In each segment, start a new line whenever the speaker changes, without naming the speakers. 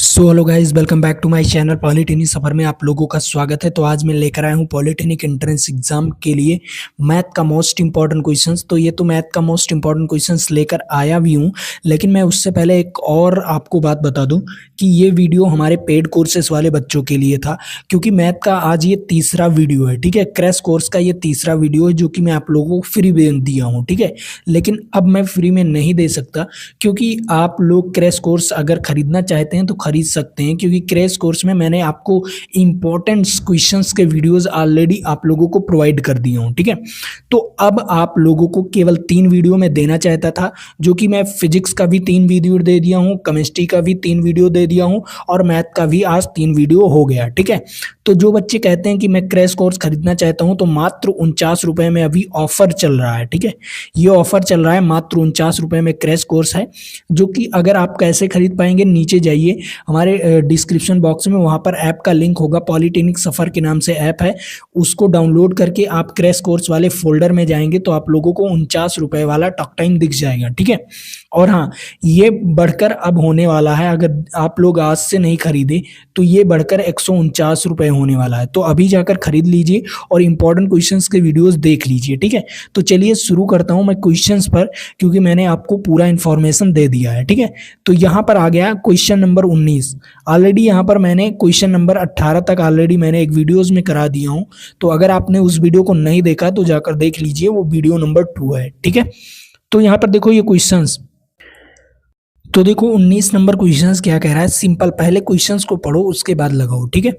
So hello guys, welcome back to my channel. Polytechnic सफर में आप लोगों का स्वागत है। तो आज मैं लेकर आया हूँ पॉलिटेक्निक एंट्रेंस एग्जाम के लिए मैथ का मोस्ट इंपॉर्टेंट क्वेश्चंस। तो ये तो मैथ का मोस्ट इंपॉर्टेंट क्वेश्चंस लेकर आया भी हूँ, लेकिन मैं उससे पहले एक और आपको बात बता दूं कि ये वीडियो हमारे पेड कोर्सेज वाले बच्चों के लिए था, क्योंकि मैथ का आज ये तीसरा वीडियो है। ठीक है, क्रैश कोर्स का ये तीसरा वीडियो है जो कि मैं आप लोगों को फ्री में दिया हूँ। ठीक है, लेकिन अब मैं फ्री में नहीं दे सकता, क्योंकि आप लोग क्रैश कोर्स अगर खरीदना चाहते हैं तो खरीद सकते हैं, क्योंकि क्रैश कोर्स में मैंने आपको इंपॉर्टेंट क्वेश्चंस के वीडियोस ऑलरेडी आप लोगों को प्रोवाइड कर दिए हूँ। ठीक है, तो अब आप लोगों को केवल 3 वीडियो में देना चाहता था, जो कि मैं फिजिक्स का भी 3 वीडियो दे दिया हूँ, केमिस्ट्री का भी 3 वीडियो दे दिया हूँ और मैथ का भी आज 3 वीडियो हो गया। ठीक है, तो जो बच्चे कहते हैं कि मैं क्रैश कोर्स खरीदना चाहता हूँ, तो मात्र 49 रुपए में अभी ऑफर चल रहा है। ठीक है, ये ऑफर चल रहा है, मात्र 49 रुपए में क्रैश कोर्स है, जो कि अगर आप कैसे खरीद पाएंगे, नीचे जाइए हमारे डिस्क्रिप्शन बॉक्स में, वहां पर ऐप का लिंक होगा, पॉलिटेक्निक सफर के नाम से ऐप है, उसको डाउनलोड करके आप क्रैश कोर्स वाले फोल्डर में जाएंगे तो आप लोगों को 49 रुपए वाला टॉक टाइम दिख जाएगा। ठीक है, और हाँ, ये बढ़कर अब होने वाला है, अगर आप लोग आज से नहीं खरीदे तो ये बढ़कर 149 रुपए होने वाला है। तो अभी जाकर खरीद लीजिए और इंपॉर्टेंट क्वेश्चंस के वीडियोस देख लीजिए। ठीक है, तो चलिए शुरू करता हूं मैं क्वेश्चंस पर, क्योंकि मैंने आपको पूरा इंफॉर्मेशन दे दिया है। ठीक है, तो यहाँ पर आ गया क्वेश्चन नंबर 19। ऑलरेडी यहाँ पर मैंने क्वेश्चन नंबर 18 तक ऑलरेडी मैंने एक वीडियोस में करा दिया हूँ, तो अगर आपने उस वीडियो को नहीं देखा तो जाकर देख लीजिए, वो वीडियो नंबर 2 है। ठीक है, तो यहाँ पर देखो ये क्वेश्चंस, तो देखो 19 नंबर क्वेश्चंस क्या कह रहा है। सिंपल, पहले क्वेश्चंस को पढ़ो उसके बाद लगाओ। ठीक है,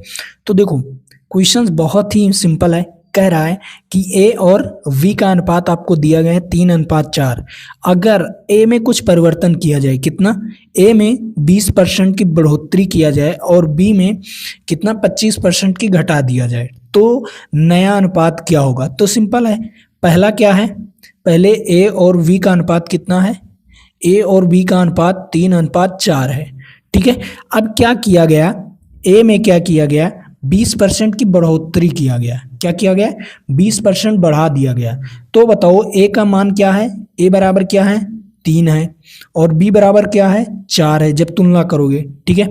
तो देखो क्वेश्चंस बहुत ही सिंपल है। कह रहा है कि ए और वी का अनुपात आपको दिया गया है 3:4। अगर ए में कुछ परिवर्तन किया जाए, कितना, ए में 20% की बढ़ोतरी किया जाए और बी में कितना 25% की घटा दिया जाए, तो नया अनुपात क्या होगा। तो सिंपल है, पहला क्या है, पहले ए और वी का अनुपात कितना है, ए और बी का अनुपात 3:4 है। ठीक है, अब क्या किया गया, ए में क्या किया गया, 20% की बढ़ोतरी किया गया। क्या किया गया, 20% बढ़ा दिया गया। तो बताओ ए का मान क्या है, ए बराबर क्या है, 3 है, और बी बराबर क्या है, 4 है, जब तुलना करोगे। ठीक है,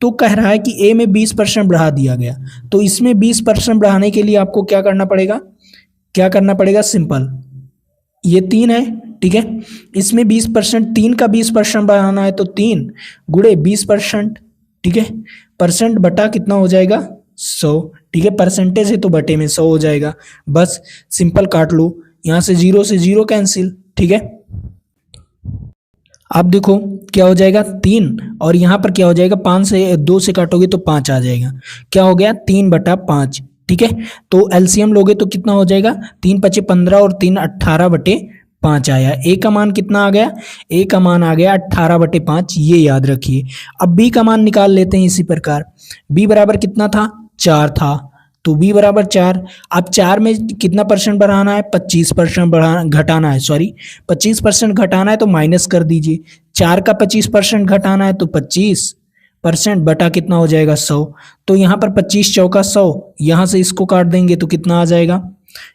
तो कह रहा है कि ए में 20% बढ़ा दिया गया, तो इसमें 20% बढ़ाने के लिए आपको क्या करना पड़ेगा, क्या करना पड़ेगा, सिंपल, ये 3 है। ठीक है, इसमें 20%, 3 का 20% बढ़ाना है तो 3 गुणे 20%। ठीक है, परसेंट बटा कितना हो जाएगा, 100। ठीक है, परसेंटेज है तो बटे में 100 हो जाएगा। बस सिंपल काट लो, यहां से 0 से 0 कैंसिल। ठीक है, अब देखो क्या हो जाएगा, 3, और यहाँ पर क्या हो जाएगा, 5 से 2 से काटोगे तो 5 आ जाएगा। क्या हो गया, 3/5। ठीक है, तो एलसीएम लोगे तो कितना हो जाएगा, 3 × 5 = 15 और 3 18/5 आया। ए का मान कितना आ गया, ए का मान आ गया 18/5, ये याद रखिए। अब बी का मान निकाल लेते हैं इसी प्रकार। बी बराबर कितना था, 4 था, तो बी बराबर 4। अब 4 में कितना परसेंट बढ़ाना है, 25% बढ़ाना, घटाना है, सॉरी 25% घटाना है, तो माइनस कर दीजिए। 4 का 25% घटाना है तो 25% बटा कितना हो जाएगा, 100। तो यहाँ पर 25 चौका 100, यहाँ से इसको काट देंगे तो कितना आ जाएगा,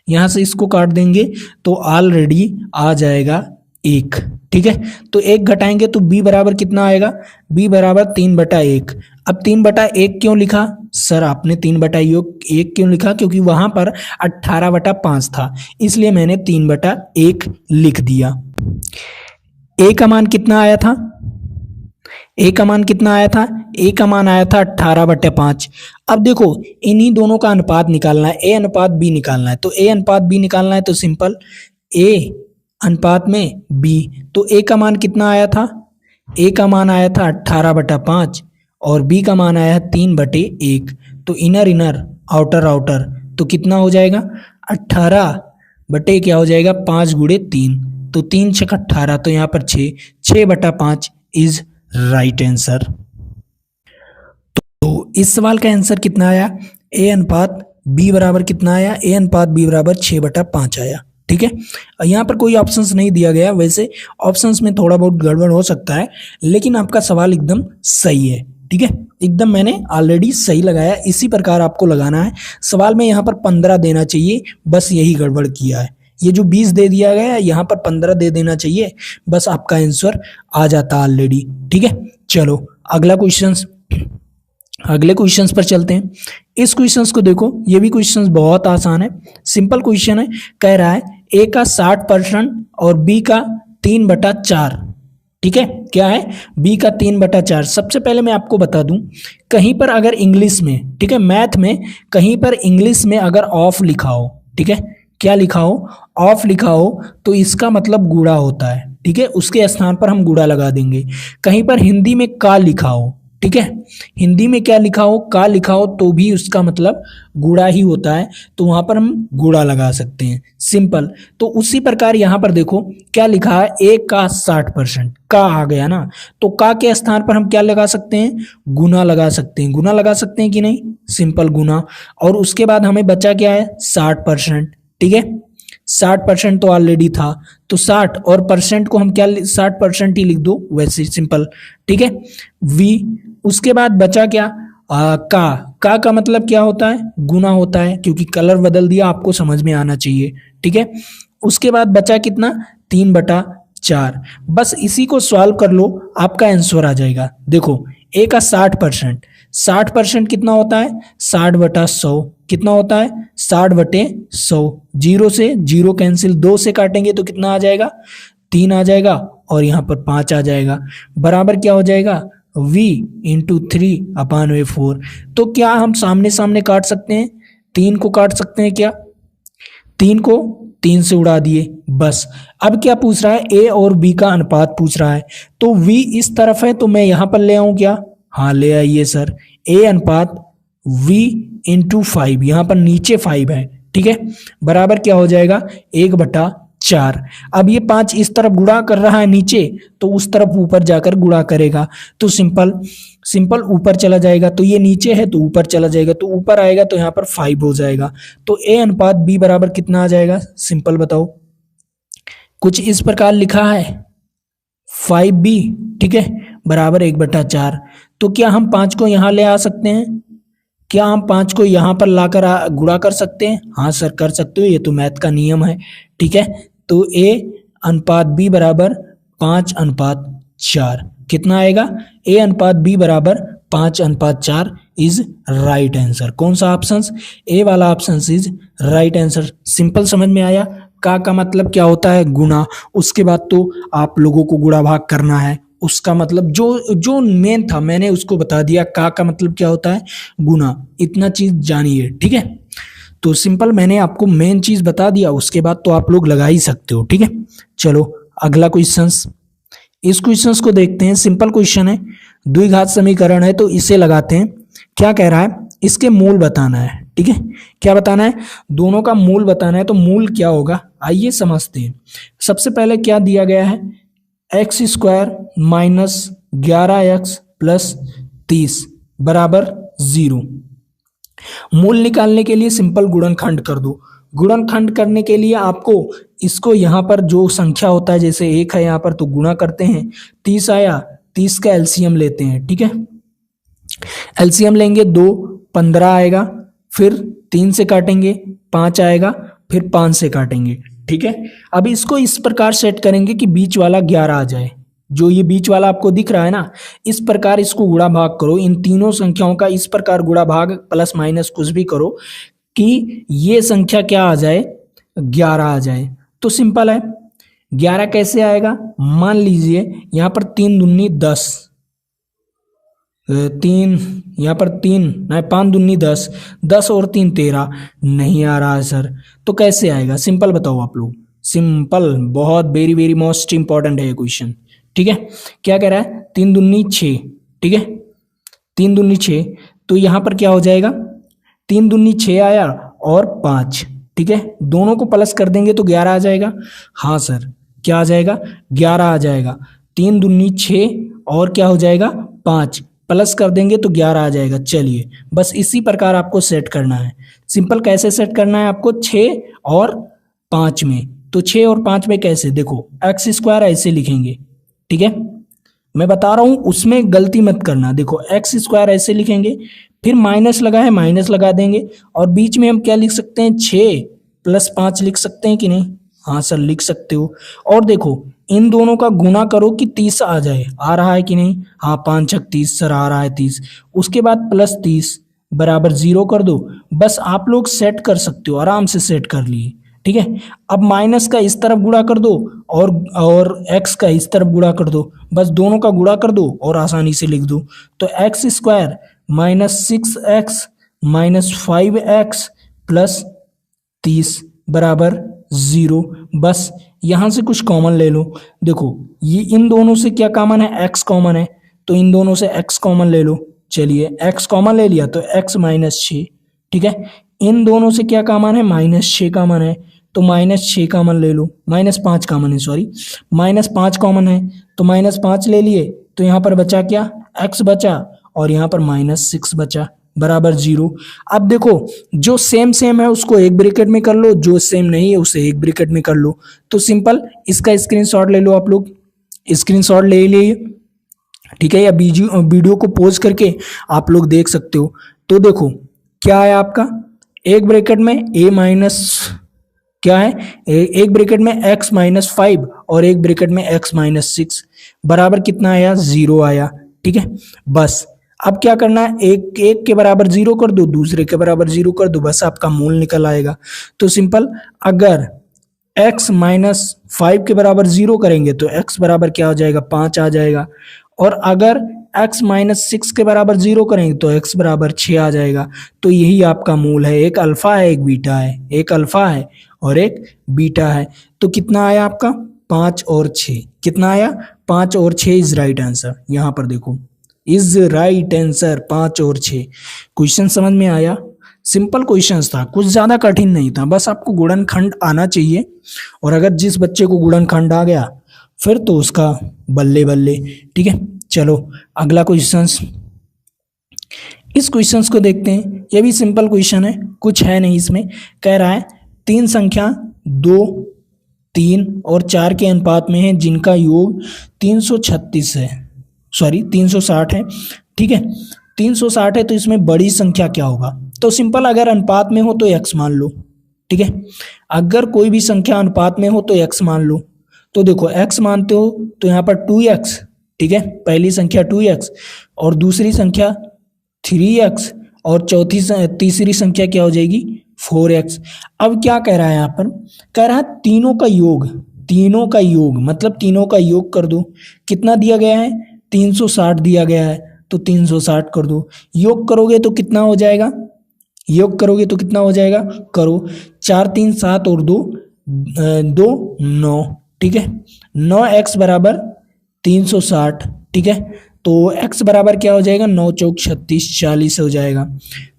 यहाँ से इसको काट देंगे तो ऑलरेडी आ जाएगा 1। ठीक है, तो 1 घटाएंगे तो बी बराबर कितना आएगा, बी बराबर 3/1। अब 3/1 क्यों लिखा सर आपने, 3/1 क्यों लिखा, क्योंकि वहां पर 18/5 था, इसलिए मैंने 3/1 लिख दिया। ए का मान कितना आया था, ए का मान कितना आया था, ए का मान आया था 18/5। अब देखो इन्हीं दोनों का अनुपात निकालना है, ए अनुपात बी निकालना है। तो ए अनुपात बी निकालना है तो सिंपल, ए अनुपात में बी, तो ए का मान कितना आया था, ए का मान आया था 18/5 और बी का मान आया है 3/1। तो इनर इनर, आउटर आउटर, तो कितना हो जाएगा, 18 बटे क्या हो जाएगा, 5 × 3, तो 3 × 6 = 18, तो यहाँ पर 6/5 इज राइट आंसर। तो इस सवाल का आंसर कितना आया, ए अनुपात बी बराबर कितना आया, ए अनुपात बी बराबर 6/5 आया। ठीक है, यहाँ पर कोई ऑप्शंस नहीं दिया गया, वैसे ऑप्शंस में थोड़ा बहुत गड़बड़ हो सकता है, लेकिन आपका सवाल एकदम सही है। ठीक है, एकदम मैंने ऑलरेडी सही लगाया, इसी प्रकार आपको लगाना है। सवाल में यहाँ पर 15 देना चाहिए, बस यही गड़बड़ किया है। ये जो 20 दे दिया गया है, यहाँ पर 15 दे देना चाहिए, बस आपका आंसर आ जाता ऑलरेडी। ठीक है, चलो अगला क्वेश्चन। अगले क्वेश्चंस पर चलते हैं। इस क्वेश्चंस को देखो, ये भी क्वेश्चंस बहुत आसान है, सिंपल क्वेश्चन है। कह रहा है ए का 60% और बी का 3/4। ठीक है, क्या है, बी का 3/4। सबसे पहले मैं आपको बता दूं, कहीं पर अगर इंग्लिश में, ठीक है, मैथ में कहीं पर इंग्लिश में अगर ऑफ लिखा हो, ठीक है, क्या लिखा हो, ऑफ लिखा हो, तो इसका मतलब गुणा होता है। ठीक है, उसके स्थान पर हम गुणा लगा देंगे। कहीं पर हिंदी में का लिखा हो, ठीक है, हिंदी में क्या लिखा हो, का लिखा हो, तो भी उसका मतलब गुणा ही होता है, तो वहां पर हम गुणा लगा सकते हैं, सिंपल। तो उसी प्रकार यहां पर देखो क्या लिखा है, ए का 60%, का आ गया ना, तो का के स्थान पर हम क्या लगा सकते हैं, गुना लगा सकते हैं। गुना लगा सकते हैं कि नहीं, सिंपल गुना। और उसके बाद हमें बचा क्या है, 60%। ठीक है, 60% तो ऑलरेडी था, तो 60 और परसेंट को हम क्या, 60% ही लिख दो, वैसे सिंपल। ठीक है, वी। उसके बाद बचा क्या, का मतलब क्या होता है, गुना होता है, क्योंकि कलर बदल दिया, आपको समझ में आना चाहिए। ठीक है, उसके बाद बचा कितना, 3/4। बस इसी को सॉल्व कर लो, आपका आंसर आ जाएगा। देखो ए का 60%, 60% कितना होता है, 60/100। कितना होता है, 60/100। जीरो से जीरो कैंसिल, 2 से काटेंगे तो कितना आ जाएगा, 3 आ जाएगा, और यहाँ पर 5 आ जाएगा, बराबर क्या हो जाएगा, v इंटू 3/4। तो क्या हम सामने सामने काट सकते हैं, 3 को काट सकते हैं क्या, 3 को 3 से उड़ा दिए, बस। अब क्या पूछ रहा है, ए और बी का अनुपात पूछ रहा है, तो v इस तरफ है, तो मैं यहां पर ले आऊं क्या, हाँ ले आइए सर। ए अनुपात v इंटू 5, यहां पर नीचे 5 है, ठीक है, बराबर क्या हो जाएगा, 1/4। अब ये 5 इस तरफ गुणा कर रहा है नीचे, तो उस तरफ ऊपर जाकर गुणा करेगा, तो सिंपल सिंपल ऊपर चला जाएगा, तो ये नीचे है तो ऊपर चला जाएगा, तो ऊपर आएगा तो यहाँ पर 5 हो जाएगा। तो ए अनुपात बी बराबर कितना आ जाएगा, सिंपल बताओ। कुछ इस प्रकार लिखा है 5b, ठीक है, बराबर 1/4। तो क्या हम 5 को यहाँ ले आ सकते हैं, क्या हम 5 को यहाँ पर लाकर गुणा कर सकते हैं, हाँ सर कर सकते हो, ये तो मैथ का नियम है। ठीक है, तो ए अनुपात बी बराबर 5/4। कितना आएगा, ए अनुपात बी बराबर 5/4 इज राइट आंसर। कौन सा ऑप्शन, ए वाला option is right answer. Simple समझ में आया, का मतलब क्या होता है, गुणा। उसके बाद तो आप लोगों को गुणा भाग करना है, उसका मतलब जो जो मेन था मैंने उसको बता दिया, का मतलब क्या होता है, गुना। इतना चीज जानिए, ठीक है। तो सिंपल मैंने आपको मेन चीज बता दिया, उसके बाद तो आप लोग लगा ही सकते हो, ठीक है। चलो अगला क्वेश्चंस, इस क्वेश्चंस को देखते हैं। सिंपल क्वेश्चन है, द्विघात समीकरण है, तो इसे लगाते हैं। क्या कह रहा है, इसके मूल बताना है, ठीक है। क्या बताना है, दोनों का मूल बताना है। तो मूल क्या होगा, आइए समझते हैं। सबसे पहले क्या दिया गया है, x² माइनस 11x प्लस 30 बराबर 0। मूल निकालने के लिए सिंपल गुणनखंड कर दो। गुणनखंड करने के लिए आपको इसको यहाँ पर जो संख्या होता है, जैसे 1 है यहाँ पर, तो गुणा करते हैं। 30 आया, 30 का एलसीएम लेते हैं, ठीक है। एलसीएम लेंगे 2, 15 आएगा, फिर 3 से काटेंगे 5 आएगा, फिर 5 से काटेंगे, ठीक है। अब इसको इस प्रकार सेट करेंगे कि बीच वाला 11 आ जाए। जो ये बीच वाला आपको दिख रहा है ना, इस प्रकार इसको गुणा भाग करो, इन तीनों संख्याओं का इस प्रकार गुणा भाग प्लस माइनस कुछ भी करो कि ये संख्या क्या आ जाए, 11 आ जाए। तो सिंपल है, 11 कैसे आएगा, मान लीजिए यहाँ पर 3 दूनी 10, 3 यहाँ पर 3 नहीं, 5 दूनी 10, 10 और 3 13, नहीं आ रहा है सर। तो कैसे आएगा, सिंपल बताओ आप लोग। सिंपल, बहुत वेरी वेरी मोस्ट इंपॉर्टेंट है ये क्वेश्चन, ठीक है। क्या कह रहा है, 3 दूनी 6, ठीक है, 3 दूनी 6, तो यहाँ पर क्या हो जाएगा, 3 दूनी 6 आया और 5, ठीक है, दोनों को प्लस कर देंगे तो 11 आ जाएगा। हाँ सर, क्या आ जाएगा, 11 आ जाएगा। 3 दूनी 6 और क्या हो जाएगा, 5, प्लस कर देंगे तो 11 आ जाएगा। चलिए बस इसी प्रकार आपको सेट करना है। सिंपल कैसे सेट करना है आपको, 6 और 5 में। तो 6 और 5 में कैसे, देखो x² ऐसे लिखेंगे, ठीक है, मैं बता रहा हूं, उसमें गलती मत करना। देखो x² ऐसे लिखेंगे, फिर माइनस लगा है, माइनस लगा देंगे, और बीच में हम क्या लिख सकते हैं, 6 + 5 लिख सकते हैं कि नहीं, हाँ सर लिख सकते हो। और देखो इन दोनों का गुना करो कि 30 आ जाए। आ रहा है कि नहीं? हाँ, 5 छक 30 सर, आ रहा है 30। उसके बाद प्लस 30 बराबर 0 कर दो। बस आप लोग सेट कर सकते हो, आराम से सेट कर लिए। ठीक है, अब माइनस का इस तरफ गुणा कर दो और एक्स का इस तरफ गुणा कर दो। बस दोनों का गुणा कर दो और आसानी से लिख दो। तो x square minus 6x minus 5x plus 30 बराबर 0। बस यहां से कुछ कॉमन ले लो। देखो, ये इन दोनों से क्या कॉमन है? x कॉमन है, तो इन दोनों से x कॉमन ले लो। चलिए, x कॉमन ले लिया तो x माइनस 6। ठीक है, इन दोनों से क्या कॉमन है? माइनस 6 कॉमन है, तो माइनस 6 कॉमन ले लो। माइनस 5 कॉमन है, सॉरी, माइनस 5 कॉमन है, तो माइनस 5 ले लिए। तो यहाँ पर बचा क्या? x बचा, और यहाँ पर माइनस 6 बचा बराबर 0। अब देखो, जो सेम सेम है उसको एक ब्रैकेट में कर लो, जो सेम नहीं है उसे एक ब्रैकेट में कर लो। तो सिंपल, इसका स्क्रीनशॉट ले लो आप लोग। स्क्रीनशॉट ले लिए, ठीक है, या वीडियो को पॉज करके आप लोग देख सकते हो। तो देखो क्या है आपका, एक ब्रैकेट में a माइनस क्या है, एक ब्रैकेट में x माइनस 5 और एक ब्रैकेट में x माइनस 6 बराबर कितना आया? 0 आया। ठीक है, बस अब क्या करना है, एक एक के बराबर 0 कर दो, दूसरे के बराबर 0 कर दो, बस आपका मूल निकल आएगा। तो सिंपल, अगर x माइनस 5 के बराबर 0 करेंगे तो x बराबर क्या हो जाएगा? 5 आ जाएगा। और अगर x माइनस 6 के बराबर 0 करेंगे तो x बराबर 6 आ जाएगा। तो यही आपका मूल है, एक अल्फा है एक बीटा है, एक अल्फा है और एक बीटा है। तो कितना आया आपका? 5 और 6। कितना आया? 5 और 6 इज राइट आंसर। यहाँ पर देखो, इज राइट आंसर 5 और 6। क्वेश्चन समझ में आया? सिंपल क्वेश्चन था, कुछ ज्यादा कठिन नहीं था, बस आपको गुणनखंड आना चाहिए। और अगर जिस बच्चे को गुणनखंड आ गया फिर तो उसका बल्ले बल्ले। ठीक है, चलो अगला क्वेश्चन, इस क्वेश्चन को देखते हैं। ये भी सिंपल क्वेश्चन है, कुछ है नहीं इसमें। कह रहा है तीन संख्या 2, 3 और 4 के अनुपात में है जिनका योग 336 है, सॉरी 360 है। ठीक है, 360 है तो इसमें बड़ी संख्या क्या होगा? तो सिंपल, अगर अनुपात में हो तो x मान लो। ठीक है, अगर कोई भी संख्या अनुपात में हो तो x मान लो। तो देखो, x मानते हो तो यहाँ पर 2x, ठीक है, पहली संख्या 2x और दूसरी संख्या 3x और तीसरी संख्या क्या हो जाएगी? 4x। अब क्या कह रहा है यहाँ पर? कह रहा है तीनों का योग, तीनों का योग मतलब तीनों का योग कर दो। कितना दिया गया है? 360 दिया गया है, तो 360 कर दो। योग करोगे तो कितना हो जाएगा? योग करोगे तो कितना हो जाएगा? करो, 4 3 7 और 2 2 9। ठीक है, 9x बराबर 360। ठीक है, तो x बराबर क्या हो जाएगा? 9 चौक 36, 40 हो जाएगा।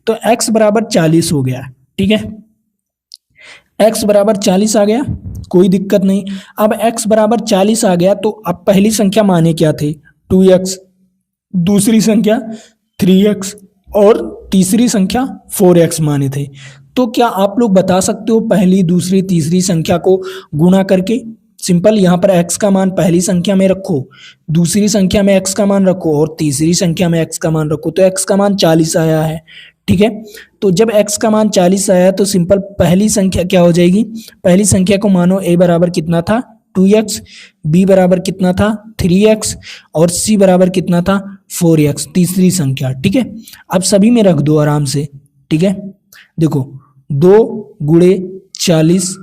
तो x बराबर 40 हो गया। ठीक है, x बराबर 40 आ गया, कोई दिक्कत नहीं। अब x बराबर 40 आ गया तो अब पहली संख्या माने क्या थे? 2x, दूसरी संख्या 3x और तीसरी संख्या 4x माने थे। तो क्या आप लोग बता सकते हो पहली, दूसरी, तीसरी संख्या को गुणा करके? सिंपल, यहाँ पर x का मान पहली संख्या में रखो, दूसरी संख्या में x का मान रखो और तीसरी संख्या में x का मान रखो, तो x का मान 40 आया है। ठीक है, तो जब x का मान 40 आया तो सिंपल पहली संख्या क्या हो जाएगी? पहली संख्या को मानो a बराबर कितना था? 2x, b बराबर कितना था? 3x और c बराबर कितना था? 4x, तीसरी संख्या। ठीक है, अब सभी में रख दो आराम से। ठीक है, देखो 2 गुणे 40,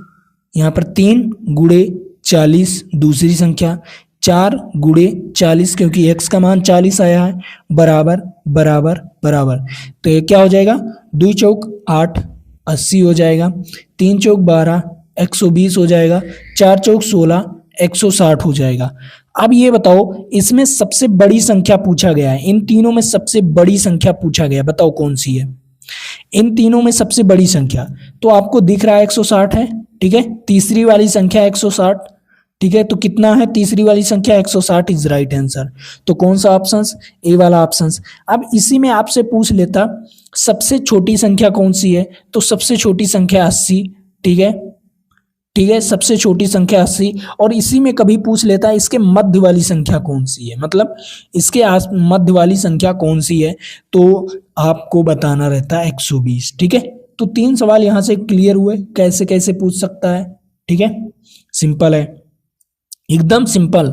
यहाँ पर 3 गुणे 40 दूसरी संख्या, 4 गुणे 40 क्योंकि x का मान 40 आया है, बराबर बराबर बराबर। तो ये क्या हो जाएगा? 2 चौक 8, 80 हो जाएगा। 3 चौक 12, 120 हो जाएगा। 4 चौक 16, 160 हो जाएगा। अब ये बताओ, इसमें सबसे बड़ी संख्या पूछा गया है, इन तीनों में सबसे बड़ी संख्या पूछा गया, बताओ कौन सी है? इन तीनों में सबसे बड़ी संख्या तो आपको दिख रहा है 160 है। ठीक है, तीसरी वाली संख्या 160। ठीक है, तो कितना है तीसरी वाली संख्या? 160 इज राइट आंसर। तो कौन सा ऑप्शन? ए वाला ऑप्शन। अब इसी में आपसे पूछ लेता सबसे छोटी संख्या कौन सी है, तो सबसे छोटी संख्या 80। ठीक है, ठीक है, सबसे छोटी संख्या 80। और इसी में कभी पूछ लेता है इसके मध्य वाली संख्या कौन सी है, मतलब इसके मध्य वाली संख्या कौन सी है, तो आपको बताना रहता है 120। ठीक है, तो 3 सवाल यहाँ से क्लियर हुए, कैसे कैसे पूछ सकता है। ठीक है, सिंपल है। एकदम सिंपल।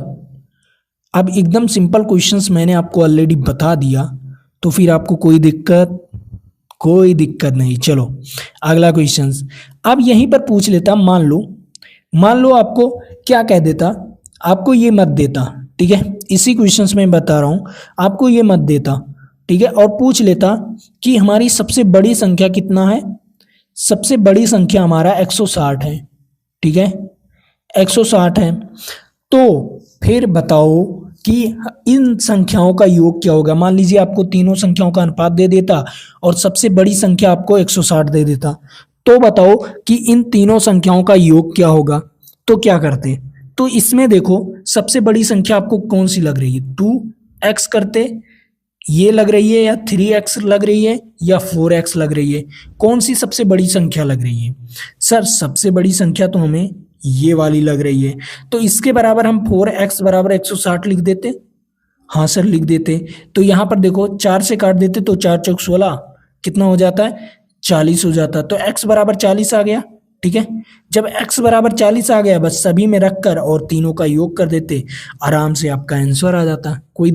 अब एकदम सिंपल क्वेश्चंस मैंने आपको ऑलरेडी बता दिया, तो फिर आपको कोई दिक्कत नहीं। चलो अगला क्वेश्चंस अब यहीं पर पूछ लेता। मान लो आपको क्या कह देता, आपको ये मत देता, ठीक है, इसी क्वेश्चंस में बता रहा हूँ, आपको ये मत देता, ठीक है, और पूछ लेता कि हमारी सबसे बड़ी संख्या कितना है। सबसे बड़ी संख्या हमारा 160 है, ठीक है, 160 है। तो फिर बताओ कि इन संख्याओं का योग क्या होगा। मान लीजिए आपको तीनों संख्याओं का अनुपात दे देता और सबसे बड़ी संख्या आपको 160 दे देता, तो बताओ कि इन तीनों संख्याओं का योग क्या होगा। तो क्या करते, तो इसमें देखो सबसे बड़ी संख्या आपको कौन सी लग रही है, 2x करते, ये लग रही है, या 3x लग रही है, या 4x लग रही है, कौन सी सबसे बड़ी संख्या लग रही है। सर सबसे बड़ी संख्या तो हमें ये वाली लग रही है, तो इसके बराबर हम 4x बराबर 160 लिख देते। हाँ सर लिख देते। तो यहाँ पर देखो 4 से काट देते तो 4 चौक 16 कितना हो जाता है, 40 हो जाता है। तो x बराबर 40 आ गया, ठीक है। जब x बराबर 40 आ गया, बस सभी में रखकर और तीनों का योग कर देते, आराम से आपका आंसर आ जाता। कोई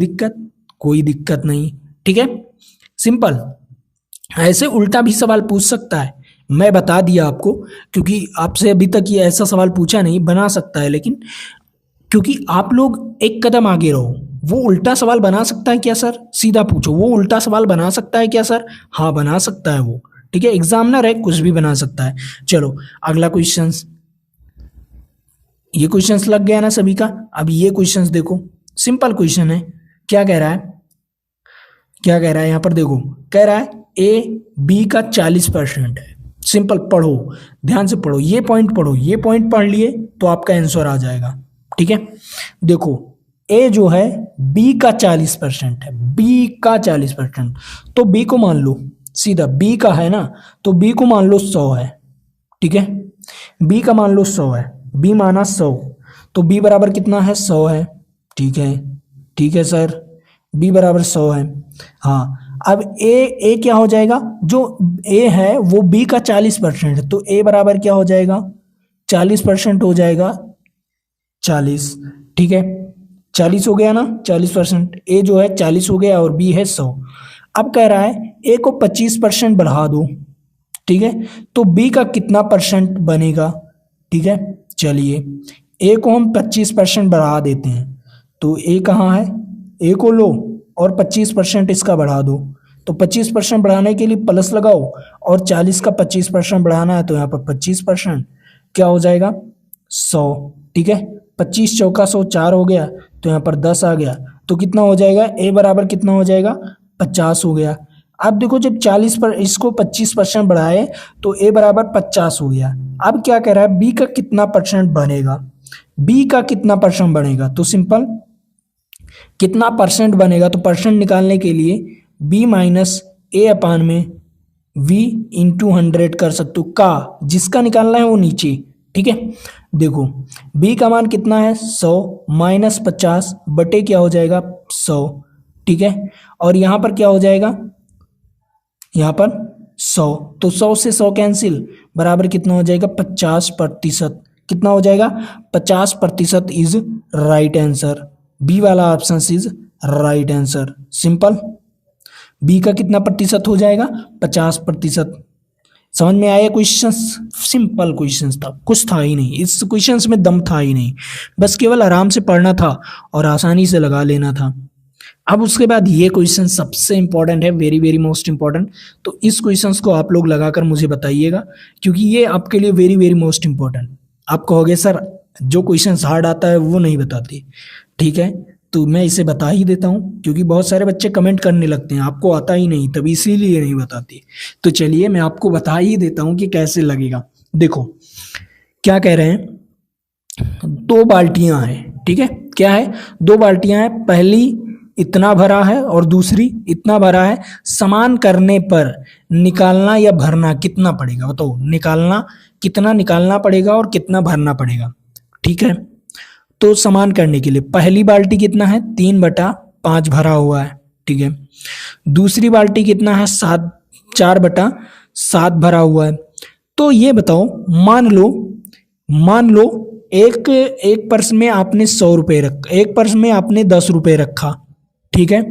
दिक्कत नहीं, ठीक है, सिंपल। ऐसे उल्टा भी सवाल पूछ सकता है, मैं बता दिया आपको, क्योंकि आपसे अभी तक ये ऐसा सवाल पूछा नहीं, बना सकता है, लेकिन क्योंकि आप लोग एक कदम आगे रहो। वो उल्टा सवाल बना सकता है क्या सर, सीधा पूछो, वो उल्टा सवाल बना सकता है क्या सर, हाँ बना सकता है वो, ठीक है, एग्जामिनर है, कुछ भी बना सकता है। चलो अगला क्वेश्चंस, ये क्वेश्चंस लग गया ना सभी का। अब ये क्वेश्चंस देखो, सिंपल क्वेश्चन है। क्या कह रहा है, यहाँ पर देखो, कह रहा है ए बी का 40% है। सिंपल, पढ़ो, ध्यान से पढ़ो, ये पॉइंट पढ़ो, ये पॉइंट पढ़ लिए तो आपका आंसर आ जाएगा, ठीक है। देखो ए जो है बी का 40% है, बी का 40%, तो बी को मान लो, सीधा बी का है ना, तो बी को मान लो 100 है, ठीक है, बी का मान लो 100 है, बी माना 100, तो बी बराबर कितना है, 100 है, ठीक है सर, बी बराबर 100 है। हाँ अब ए क्या हो जाएगा, जो ए है वो बी का 40% है, तो ए बराबर क्या हो जाएगा, 40% हो जाएगा, 40, ठीक है, 40 हो गया ना, 40%, ए जो है 40 हो गया और बी है 100। अब कह रहा है ए को 25% बढ़ा दो, ठीक है, तो बी का कितना परसेंट बनेगा, ठीक है। चलिए ए को हम 25% बढ़ा देते हैं, तो ए कहाँ है, ए को लो और 25% इसका बढ़ा दो, तो 25% बढ़ाने के लिए प्लस लगाओ, और 40 का 25% बढ़ाना है, तो यहाँ पर 25% क्या हो जाएगा, 100, ठीक है, 25 चौका 100, 4 हो गया, तो यहाँ पर 10 आ गया, तो कितना हो जाएगा, ए बराबर कितना हो जाएगा, 50 हो गया। अब देखो जब 40 पर इसको 25% बढ़ाए तो ए बराबर 50 हो गया। अब क्या कह रहा है, बी का कितना परसेंट बनेगा, बी का कितना परसेंट बनेगा, तो सिंपल कितना परसेंट बनेगा, तो परसेंट निकालने के लिए बी माइनस ए अपान में वी इंटू 100 कर सकते हो, का जिसका निकालना है वो नीचे, ठीक है। देखो बी का मान कितना है, 100 माइनस 50 बटे क्या हो जाएगा, 100, ठीक है, और यहाँ पर क्या हो जाएगा, यहाँ पर 100, तो 100 से 100 कैंसिल, बराबर कितना हो जाएगा, 50%, कितना हो जाएगा, 50% इज राइट आंसर, बी वाला option is right answer. Simple, B का कितना प्रतिशत हो जाएगा, 50%। समझ में आया क्वेश्चन, सिंपल क्वेश्चन था, कुछ था ही नहीं इस क्वेश्चन में, दम था ही नहीं, बस केवल आराम से पढ़ना था और आसानी से लगा लेना था। अब उसके बाद ये क्वेश्चन सबसे इंपॉर्टेंट है, वेरी वेरी मोस्ट इंपॉर्टेंट, तो इस क्वेश्चन को आप लोग लगाकर मुझे बताइएगा, क्योंकि ये आपके लिए वेरी वेरी मोस्ट इंपॉर्टेंट। आप कहोगे सर जो क्वेश्चन हार्ड आता है वो नहीं बताते, ठीक है, तो मैं इसे बता ही देता हूँ, क्योंकि बहुत सारे बच्चे कमेंट करने लगते हैं आपको आता ही नहीं, तभी इसीलिए नहीं बताते। तो चलिए मैं आपको बता ही देता हूँ कि कैसे लगेगा। देखो क्या कह रहे हैं, 2 बाल्टियां हैं, ठीक है, क्या है, 2 बाल्टियां हैं, पहली इतना भरा है और दूसरी इतना भरा है, समान करने पर निकालना या भरना कितना पड़ेगा, बताओ, कितना निकालना पड़ेगा और कितना भरना पड़ेगा, ठीक है। तो समान करने के लिए पहली बाल्टी कितना है, 3/5 भरा हुआ है, ठीक है, दूसरी बाल्टी कितना है, 4/7 भरा हुआ है। तो ये बताओ, मान लो एक एक पर्स में आपने 100 रुपये रखा, एक पर्स में आपने 10 रुपये रखा, ठीक है।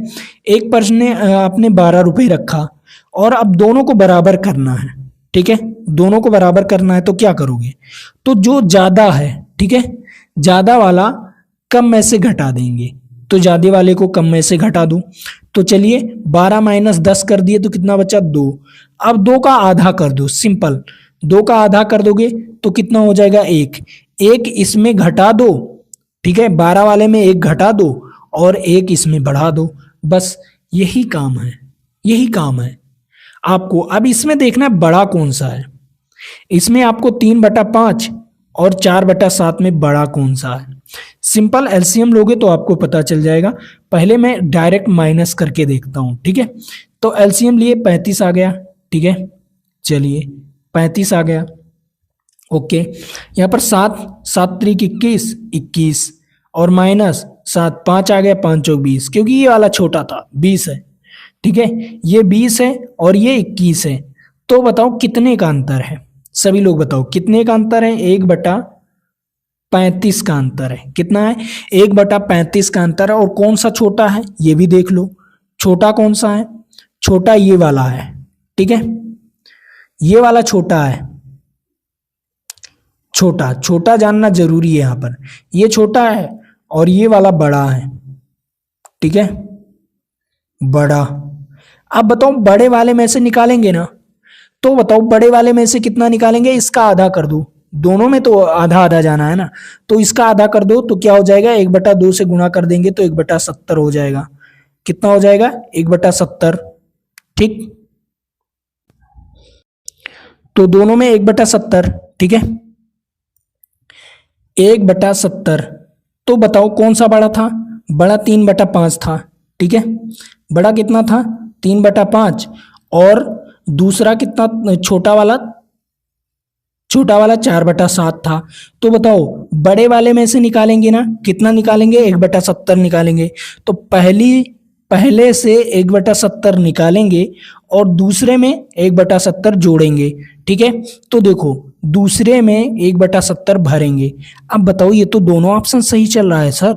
एक पर्स में आपने 12 रुपये रखा और अब दोनों को बराबर करना है, ठीक है। दोनों को बराबर करना है तो क्या करोगे, तो जो ज्यादा है, ठीक है, ज्यादा वाला कम में से घटा देंगे। तो ज्यादा वाले को कम में से घटा दूं, तो चलिए 12 माइनस 10 कर दिए तो कितना बचा 2। अब 2 का आधा कर दो, सिंपल 2 का आधा कर दोगे तो कितना हो जाएगा 1। एक इसमें घटा दो, ठीक है, 12 वाले में 1 घटा दो और 1 इसमें बढ़ा दो, बस यही काम है, यही काम है आपको। अब इसमें देखना है बड़ा कौन सा है, इसमें आपको 3/5 और 4/7 में बड़ा कौन सा है। सिंपल एलसीएम लोगे तो आपको पता चल जाएगा। पहले मैं डायरेक्ट माइनस करके देखता हूं, ठीक है। तो एलसीएम लिए 35 आ गया, ठीक है, चलिए 35 आ गया, ओके। यहाँ पर 7 त्रिक 21 और माइनस 7 5 आ गया, 5 चौक 20, क्योंकि ये वाला छोटा था 20 है, ठीक है, ये 20 है और ये 21 है। तो बताओ कितने का अंतर है, सभी लोग बताओ कितने का अंतर है। 1/35 का अंतर है, कितना है 1/35 का अंतर है। और कौन सा छोटा है ये भी देख लो, छोटा कौन सा है, छोटा ये वाला है, ठीक है, ये वाला छोटा है। छोटा छोटा जानना जरूरी है, यहां पर ये छोटा है और ये वाला बड़ा है, ठीक है, बड़ा। अब बताओ बड़े वाले में से निकालेंगे ना, तो बताओ बड़े वाले में से कितना निकालेंगे, इसका आधा कर दो, दोनों में तो आधा आधा जाना है ना, तो इसका आधा कर दो तो क्या हो जाएगा 1/2 से गुणा कर देंगे तो 1/70 हो जाएगा। कितना हो जाएगा 1/70, ठीक। तो दोनों में 1/70, ठीक है, 1/70। तो बताओ कौन सा बड़ा था, बड़ा 3/5 था, ठीक है, बड़ा कितना था 3/5 और दूसरा कितना छोटा वाला 4/7 था। तो बताओ बड़े वाले में से निकालेंगे ना, कितना निकालेंगे 1/70 निकालेंगे। तो पहले से 1/70 निकालेंगे और दूसरे में 1/70 जोड़ेंगे, ठीक है। तो देखो दूसरे में 1/70 भरेंगे। अब बताओ ये तो दोनों ऑप्शन सही चल रहा है सर,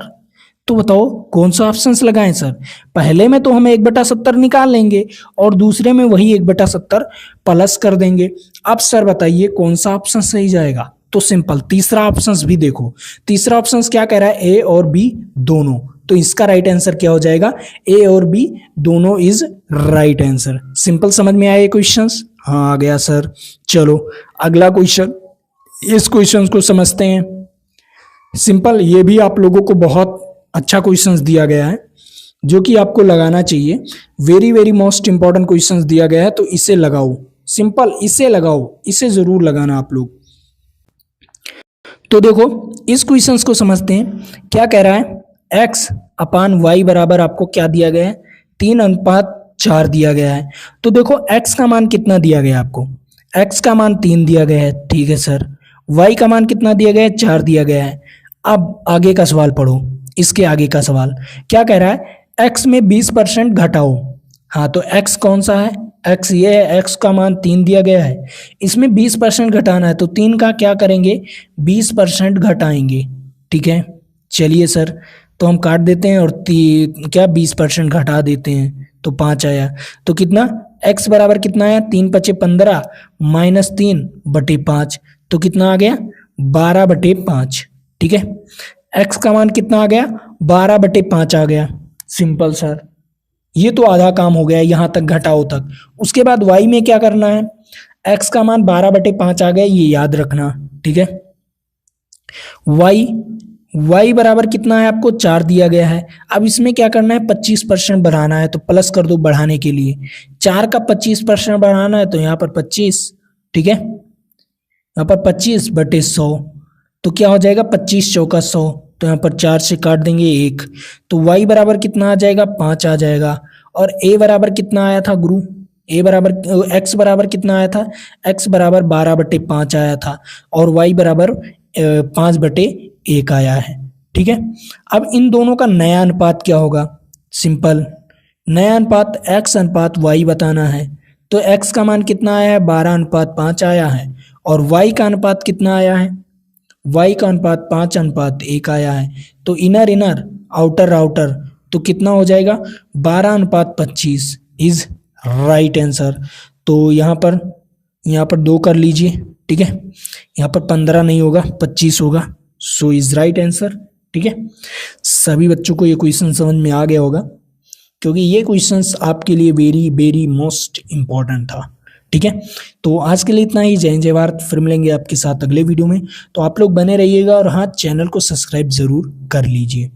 तो बताओ कौन सा ऑप्शन लगाएं सर। पहले में तो हम 1/70 निकाल लेंगे और दूसरे में वही 1/70 प्लस कर देंगे। अब सर बताइए कौन सा ऑप्शन सही जाएगा, तो सिंपल तीसरा ऑप्शन भी देखो। तीसरा ऑप्शन क्या कह रहा है, ए और बी दोनों, तो इसका राइट आंसर क्या हो जाएगा, ए और बी दोनों इज राइट आंसर। सिंपल समझ में आया क्वेश्चन, हाँ आ गया सर। चलो अगला क्वेश्चन, इस क्वेश्चन को समझते हैं। सिंपल ये भी आप लोगों को बहुत अच्छा क्वेश्चंस दिया गया है जो कि आपको लगाना चाहिए। Very very most important questions दिया गया है, तो इसे लगाओ, सिंपल इसे लगाओ, इसे जरूर लगाना आप लोग। तो देखो इस क्वेश्चंस को समझते हैं। क्या कह रहा है, x/y बराबर आपको क्या दिया गया है 3:4 दिया गया है। तो देखो x का मान कितना दिया गया है आपको, x का मान 3 दिया गया है, ठीक है सर। y का मान कितना दिया गया है 4 दिया गया है। अब आगे का सवाल पढ़ो, इसके आगे का सवाल क्या कह रहा है, x में 20% घटाओ। हाँ तो x कौन सा है, x ये है, x का मान 3 दिया गया है, इसमें 20% घटाना है तो 3 का क्या करेंगे 20% घटाएंगे, ठीक है। चलिए सर तो हम काट देते हैं और क्या 20% घटा देते हैं तो 5 आया। तो कितना x बराबर कितना आया 3×5 = 15 -3/5, तो कितना आ गया 12/5, ठीक है। x का मान कितना आ गया 12/5 आ गया। सिंपल सर, ये तो आधा काम हो गया यहां तक घटाओ तक। उसके बाद y में क्या करना है, x का मान 12/5 आ गया, ये याद रखना, ठीक है। y बराबर कितना है आपको 4 दिया गया है। अब इसमें क्या करना है 25% बढ़ाना है, तो प्लस कर दो बढ़ाने के लिए। 4 का 25% बढ़ाना है तो यहाँ पर 25, ठीक है, यहाँ पर 25/100, तो क्या हो जाएगा 25 चौका 100, तो यहाँ पर 4 से काट देंगे 1, तो y बराबर कितना आ जाएगा 5 आ जाएगा। और a बराबर कितना आया था गुरु, x बराबर कितना आया था, x बराबर 12/5 आया था और y बराबर 5/1 आया है, ठीक है। अब इन दोनों का नया अनुपात क्या होगा, सिंपल नया अनुपात x/y बताना है। तो x का मान कितना आया है 12:5 आया है और y का अनुपात कितना आया है y का अनुपात 5:1 आया है, तो इनर इनर आउटर आउटर तो कितना हो जाएगा 12:25 इज राइट आंसर। तो यहाँ पर 2 कर लीजिए, ठीक है। यहाँ पर 15 नहीं होगा 25 होगा, सो इज राइट आंसर, ठीक है। सभी बच्चों को ये क्वेश्चन समझ में आ गया होगा, क्योंकि ये क्वेश्चंस आपके लिए वेरी वेरी मोस्ट इम्पॉर्टेंट था, ठीक है। तो आज के लिए इतना ही। जय हिंद जय भारत। फिर मिलेंगे आपके साथ अगले वीडियो में। तो आप लोग बने रहिएगा और हाँ, चैनल को सब्सक्राइब जरूर कर लीजिए।